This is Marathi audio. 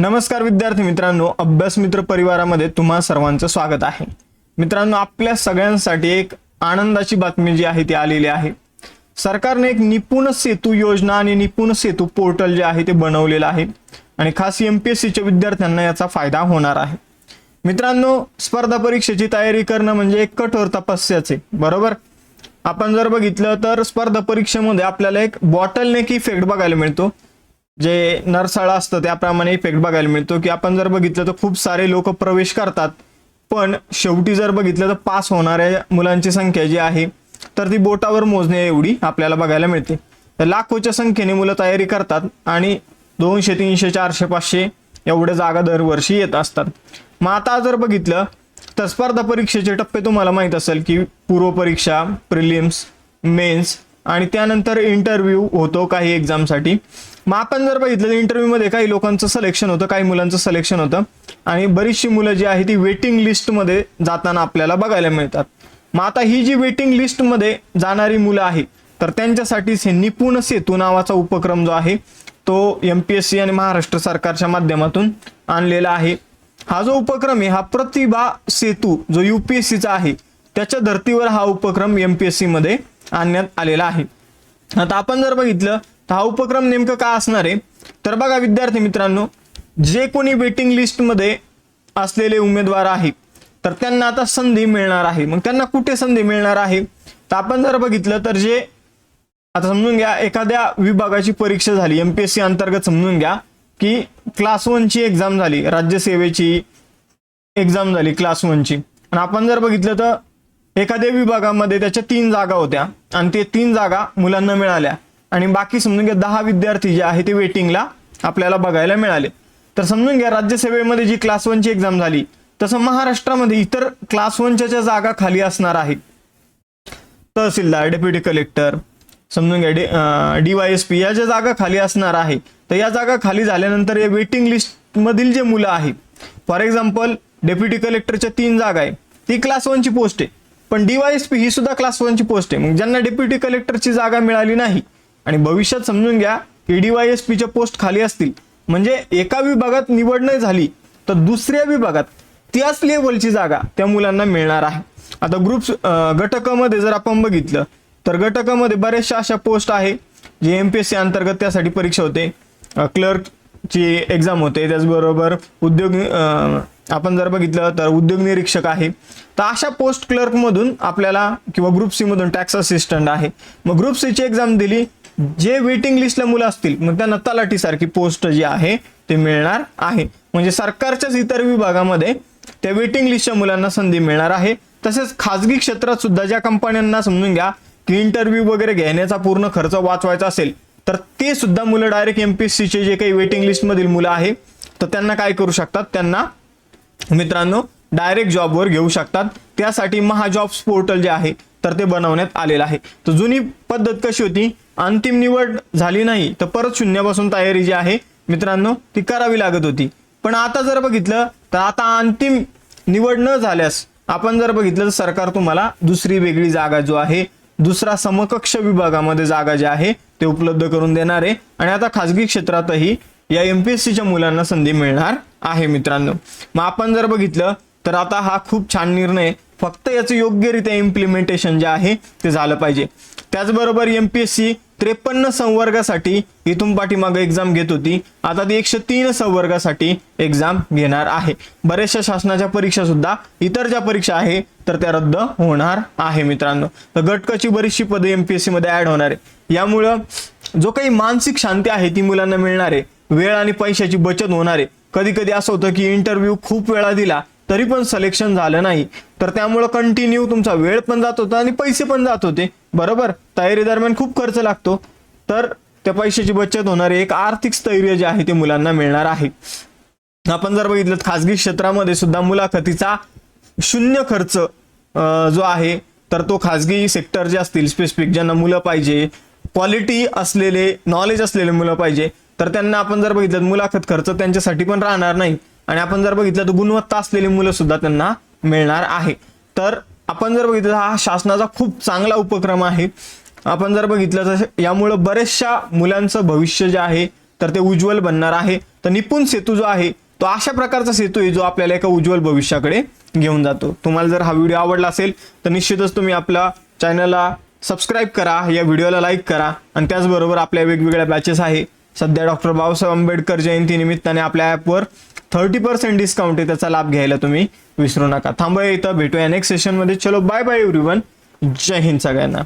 नमस्कार विद्यार्थी मित्रांनो, अभ्यास मित्र परिवारामध्ये तुम्हा सर्वांचं स्वागत आहे। मित्रांनो, आपल्या सगळ्यांसाठी एक आनंदाची बातमी जी आहे ती आलेली आहे। सरकारने एक निपुण सेतू योजना आणि निपुण सेतू पोर्टल जे आहे ते बनवलेलं आहे आणि खास एमपीएससीच्या विद्यार्थ्यांना याचा फायदा होणार आहे। मित्रांनो, स्पर्धा परीक्षेची तयारी करणं म्हणजे एक कठोर तपस्याच आहे, बरोबर। आपण जर बघितलं तर स्पर्धा परीक्षेमध्ये आपल्याला एक बॉटलनेक इफेक्ट बघायला मिळतो, जे नरसाळा असतं त्याप्रमाणे इफेक्ट बघायला मिळतो की आपण जर बघितलं तर खूप सारे लोक प्रवेश करतात, पण शेवटी जर बघितलं तर पास होणाऱ्या मुलांची संख्या जी आहे तर ती बोटावर मोजणे एवढी आपल्याला बघायला मिळते। तर लाखोच्या संख्येने मुलं तयारी करतात आणि 200, 300, 400, 500 एवढे जागा दरवर्षी येत असतात। मग आता जर बघितलं तर स्पर्धा परीक्षेचे टप्पे तुम्हाला माहित असेल की पूर्व परीक्षा, प्रिलिम्स, मेन्स आणि त्यानंतर इंटरव्ह्यू होतो काही एक्झामसाठी। मग आपण जर बघितलं तर इंटरव्ह्यू मध्ये काही लोकांचं सिलेक्शन होतं, काही मुलांचं सिलेक्शन होतं आणि बरीचशी मुलं जी आहे ती वेटिंग लिस्ट मध्ये जाताना आपल्याला बघायला मिळतात। मग आता ही जी वेटिंग लिस्ट मध्ये जाणारी मुलं आहे तर त्यांच्यासाठीच हे निपुण सेतू नावाचा उपक्रम जो आहे तो एमपीएससी आणि महाराष्ट्र सरकारच्या माध्यमातून आणलेला आहे। हा जो उपक्रम आहे हा प्रतिभा सेतू जो यूपीएससीचा आहे त्याच्या धर्तीवर हा उपक्रम एमपीएससी मध्ये आणण्यात आलेला आहे। आता आपण जर बघितलं तर हा उपक्रम नेमकं काय असणार आहे तर बघा विद्यार्थी मित्रांनो, जे कोणी वेटिंग लिस्ट मध्ये असलेले उमेदवार आहेत तर त्यांना आता संधी मिळणार आहे। मग त्यांना कुठे संधी मिळणार आहे तर आपण जर बघितलं तर जे आता समजून घ्या एखाद्या विभागाची परीक्षा झाली एमपीएससी अंतर्गत, समजून घ्या की क्लास 1 ची एक्झाम झाली, राज्यसेवेची एक्झाम झाली क्लास 1 ची, आणि आपण जर बघितलं तर एखाद्या विभागामध्ये त्याच्या 3 जागा होत्या आणि ते 3 जागा मुलांना मिळाल्या आणि बाकी समजून घ्या 10 विद्यार्थी जे आहे ते वेटिंगला आपल्याला बघायला मिळाले। तर समजून घ्या राज्यसेवेमध्ये जी क्लास 1 ची एक्झाम झाली तसं महाराष्ट्रामध्ये इतर क्लास 1 च्या जागा खाली असणार आहेत। तहसीलदार, डेप्युटी कलेक्टर, समजून घ्या डीवायएसपी या ज्या जागा खाली असणार आहे तर या जागा खाली झाल्यानंतर या वेटिंग लिस्ट मधील जे मुलं आहेत, फॉर एक्झाम्पल डेप्युटी कलेक्टरच्या 3 जागा आहे ती क्लास 1 ची पोस्ट आहे, पण डीवायएसपी ही सुद्धा क्लास 1 ची पोस्ट आहे। मग ज्यांना डेप्युटी कलेक्टरची जागा मिळाली नाही आणि भविष्यात समजून घ्या की डीवायएसपीच्या पोस्ट खाली असतील, म्हणजे एका विभागात निवड नाही झाली तर दुसऱ्या विभागात त्याच लेवलची जागा त्या मुलांना मिळणार आहे। आता ग्रुप्स गटकामध्ये जर आपण बघितलं तर गटकामध्ये बऱ्याचशा अशा पोस्ट आहे जे एमपीएससी अंतर्गत त्यासाठी परीक्षा होते, क्लर्कची एक्झाम होते, त्याचबरोबर उद्योग आपण जर बघितलं तर उद्योग निरीक्षक आहे। तर अशा पोस्ट क्लर्क मधून आपल्याला किंवा ग्रुप सी मधून टॅक्स असिस्टंट आहे। मग ग्रुप सी ची एक्झाम दिली, जे वेटिंग लिस्टला मुलं असतील मग त्यांना तलाठी सारखी पोस्ट जी आहे ते मिळणार आहे। म्हणजे सरकारच्याच इतर विभागामध्ये त्या वेटिंग लिस्टच्या मुलांना संधी मिळणार आहे। तसेच खाजगी क्षेत्रात सुद्धा ज्या कंपन्यांना समजून घ्या की इंटरव्ह्यू वगैरे घेण्याचा पूर्ण खर्च वाचवायचा असेल तर ते सुद्धा मुलं डायरेक्ट एमपीएससीचे जे काही वेटिंग लिस्ट मधील मुलं आहे तर त्यांना काय करू शकतात, त्यांना मित्रांनो डायरेक्ट जॉबवर घेऊ शकतात। त्यासाठी महाजॉब्स पोर्टल जे आहे तर ते बनवण्यात आलेलं आहे। तर जुनी पद्धत कशी होती, अंतिम निवड झाली नाही तर परत शून्यापासून तयारी जी आहे मित्रांनो ती करावी लागत होती, पण आता जर बघितलं तर आता अंतिम निवड न झाल्यास आपण जर बघितलं तर सरकार तुम्हाला दुसरी वेगळी जागा जो आहे दुसरा समकक्ष विभागामध्ये जागा जी आहे ते उपलब्ध करून देणार आहे आणि आता खाजगी क्षेत्रातही या एमपीएससीच्या मुलांना संधी मिळणार आहे मित्रांनो। मग आपण जर बघितलं तर आता हा खूप छान निर्णय, फक्त याचं योग्यरित्या इम्प्लिमेंटेशन जे आहे ते झालं पाहिजे। त्याचबरोबर एमपीएससी 53 संवर्गासाठी इथून पाठीमागे एक्झाम घेत होती, आता ती 103 संवर्गासाठी एक्झाम घेणार आहे। बऱ्याचशा शासनाच्या परीक्षा सुद्धा इतर ज्या परीक्षा आहे तर त्या रद्द होणार आहे मित्रांनो। तर गटकाची बरीचशी पदे एमपीएससी मध्ये ऍड होणार आहे, यामुळं जो काही मानसिक शांती आहे ती मुलांना मिळणार आहे, वेळ आणि पैशाची बचत होणार आहे। कधी कधी असं होतं की इंटरव्ह्यू खूप वेळा दिला तरी पण सिलेक्शन झालं नाही तर त्यामुळे कंटिन्यू तुमचा वेळ पण जात होता आणि पैसे पण जात होते, बरोबर। तयारी दरम्यान खूप खर्च लागतो, तर त्या पैशाची बचत होणारे एक आर्थिक स्थैर्य जे आहे ते मुलांना मिळणार आहे। आपण जर बघितलं खाजगी क्षेत्रामध्ये सुद्धा मुलाखतीचा 0 खर्च जो आहे तर तो खाजगी सेक्टर जे असतील स्पेसिफिक ज्यांना मुलं पाहिजे, क्वालिटी असलेले नॉलेज असलेले मुलं पाहिजे तर त्यांना आपण जर बघितलं मुलाखत खर्च त्यांच्यासाठी पण राहणार नाही आणि आपण जर बघितलं तर गुणवत्ता असलेली मुलं सुद्धा त्यांना मिळणार आहे। तर आपण जर बघितलं हा शासनाचा खूप चांगला उपक्रम आहे। आपण जर बघितलं तर यामुळे बरेचशा मुलांचं भविष्य जे आहे तर ते उज्ज्वल बनणार आहे. तर निपुण सेतू जो आहे तो अशा प्रकारचा सेतू आहे जो आपल्याला एका उज्ज्वल भविष्याकडे घेऊन जातो. तुम्हाला जर हा व्हिडिओ आवडला असेल तर निश्चितच तुम्ही आपल्या चॅनलला सबस्क्राईब करा, या व्हिडिओला लाईक करा आणि त्याचबरोबर आपल्या वेगवेगळ्या बॅचेस आहे. सध्या डॉक्टर बाबासाहेब आंबेडकर जयंती निमित्ताने आपल्या ॲपवर 30% डिस्काउंट आहे, त्याचा लाभ घ्यायला तुम्ही विसरू नका. थांबूया इथं, भेटूया नेक्स्ट सेशनमध्ये. चलो बाय बाय एव्हरीवन, जय हिंद सगळ्यांना.